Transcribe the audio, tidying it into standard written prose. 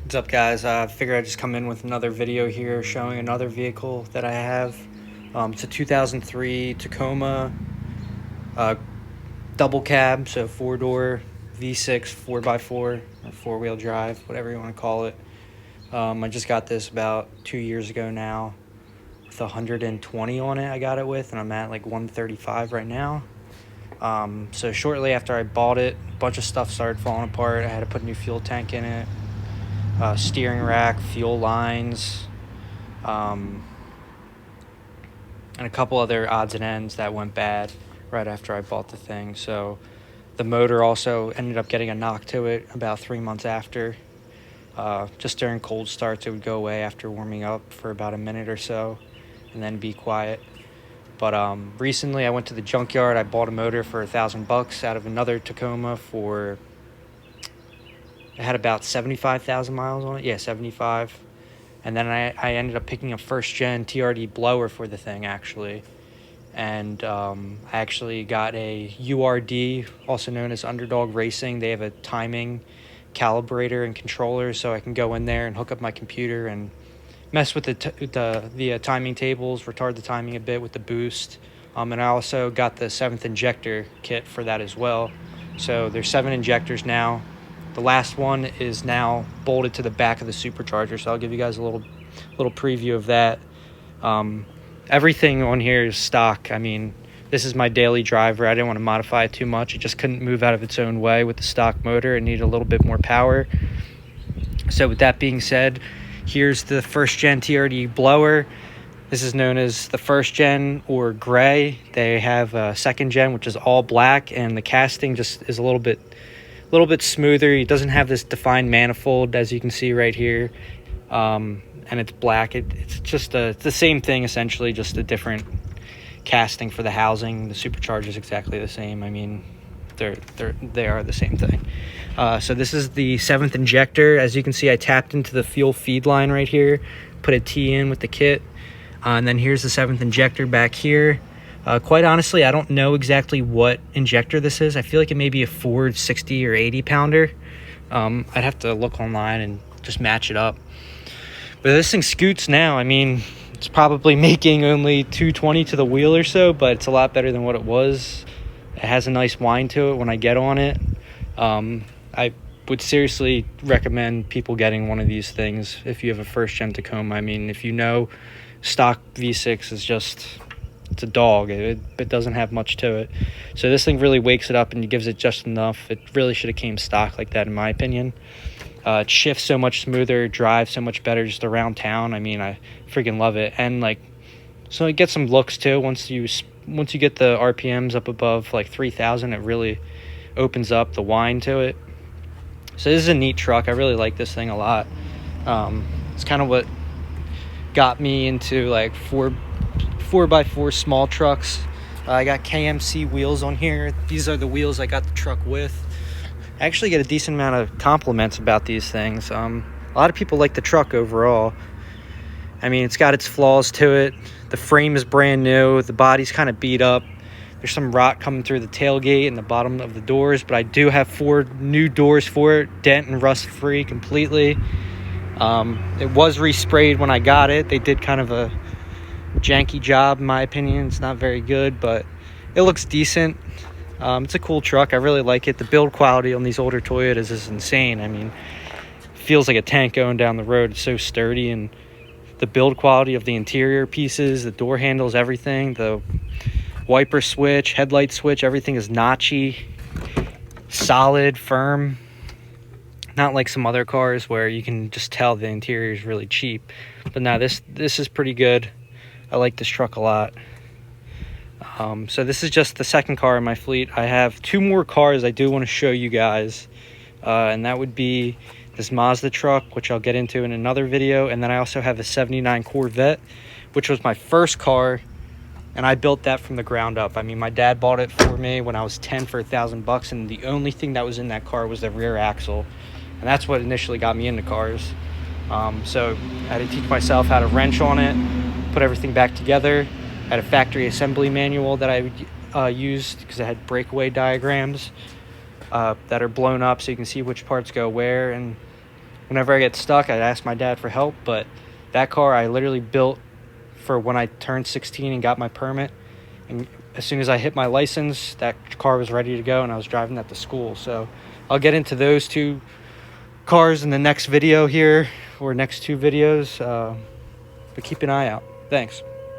What's up, guys? I figured I'd just come in with another video here showing another vehicle that I have. It's a 2003 Tacoma double cab, so four-door V6 4x4 or four-wheel drive, whatever you want to call it. I just got this about 2 years ago now with 120 on it. I got it with, and I'm at like 135 right now. So shortly after I bought it, a bunch of stuff started falling apart. I had to put a new fuel tank in it. Steering rack, fuel lines, and a couple other odds and ends that went bad right after I bought the thing. So the motor also ended up getting a knock to it about 3 months after. Just during cold starts, it would go away after warming up for about a minute or so and then be quiet. But recently I went to the junkyard. I bought a motor for $1,000 out of another Tacoma for... It had about 75,000 miles on it. Yeah, 75. And then I ended up picking a first-gen TRD blower for the thing, actually. And I actually got a URD, also known as Underdog Racing. They have a timing calibrator and controller, so I can go in there and hook up my computer and mess with the timing tables, retard the timing a bit with the boost. And I also got the 7th injector kit for that as well. So there's 7 injectors now. The last one is now bolted to the back of the supercharger, so I'll give you guys a little preview of that. Everything on here is stock. I mean, this is my daily driver. I didn't want to modify it too much. It just couldn't move out of its own way with the stock motor. It needed a little bit more power. So with that being said, here's the first gen TRD blower. This is known as the first gen or gray. They have a second gen, which is all black, and the casting just is a little bit smoother. It doesn't have this defined manifold, as you can see right here, and it's black. It's just it's the same thing, essentially, just a different casting for the housing. The supercharger is exactly the same. I mean, they are the same thing. So this is the 7th injector. As you can see, I tapped into the fuel feed line right here, put a T in with the kit, and then here's the 7th injector back here. Quite honestly, I don't know exactly what injector this is. I feel like it may be a Ford 60 or 80 pounder. I'd have to look online and just match it up. But this thing scoots now. I mean, it's probably making only 220 to the wheel or so, but it's a lot better than what it was. It has a nice whine to it when I get on it. I would seriously recommend people getting one of these things if you have a first-gen Tacoma. I mean, if you know, stock V6 is just... It's a dog. It doesn't have much to it. So this thing really wakes it up and gives it just enough. It really should have came stock like that, in my opinion. It shifts so much smoother, drives so much better just around town. I mean, I freaking love it. And like, so it gets some looks too. Once you get the RPMs up above like 3,000, it really opens up the whine to it. So this is a neat truck. I really like this thing a lot. It's kind of what got me into like 4x4 small trucks. I got KMC wheels on here. These are the wheels I got the truck with. I actually get a decent amount of compliments about these things. A lot of people like the truck overall. I mean, it's got its flaws to it. The frame is brand new. The body's kind of beat up. There's some rot coming through the tailgate and the bottom of the doors, but I do have 4 new doors for it, dent and rust free completely. It was resprayed when I got it. They did kind of a janky job, in my opinion. It's not very good, but it looks decent. It's a cool truck. I really like it. The build quality on these older Toyotas is insane. I mean, it feels like a tank going down the road. It's so sturdy, and the build quality of the interior pieces, the door handles, everything, the wiper switch, headlight switch, everything is notchy, solid, firm. Not like some other cars where you can just tell the interior is really cheap. But now this is pretty good. I like this truck a lot. So this is just the second car in my fleet. I have 2 more cars I do want to show you guys. And that would be this Mazda truck, which I'll get into in another video. And then I also have a 79 Corvette, which was my first car. And I built that from the ground up. I mean, my dad bought it for me when I was 10 for $1,000. And the only thing that was in that car was the rear axle. And that's what initially got me into cars. So I had to teach myself how to wrench on it, put everything back together. I had a factory assembly manual that I used because it had breakaway diagrams that are blown up so you can see which parts go where. And whenever I get stuck, I ask my dad for help. But that car I literally built for when I turned 16 and got my permit. And as soon as I hit my license, that car was ready to go, and I was driving that to school. So I'll get into those two cars in the next video here, or next two videos. But keep an eye out. Thanks.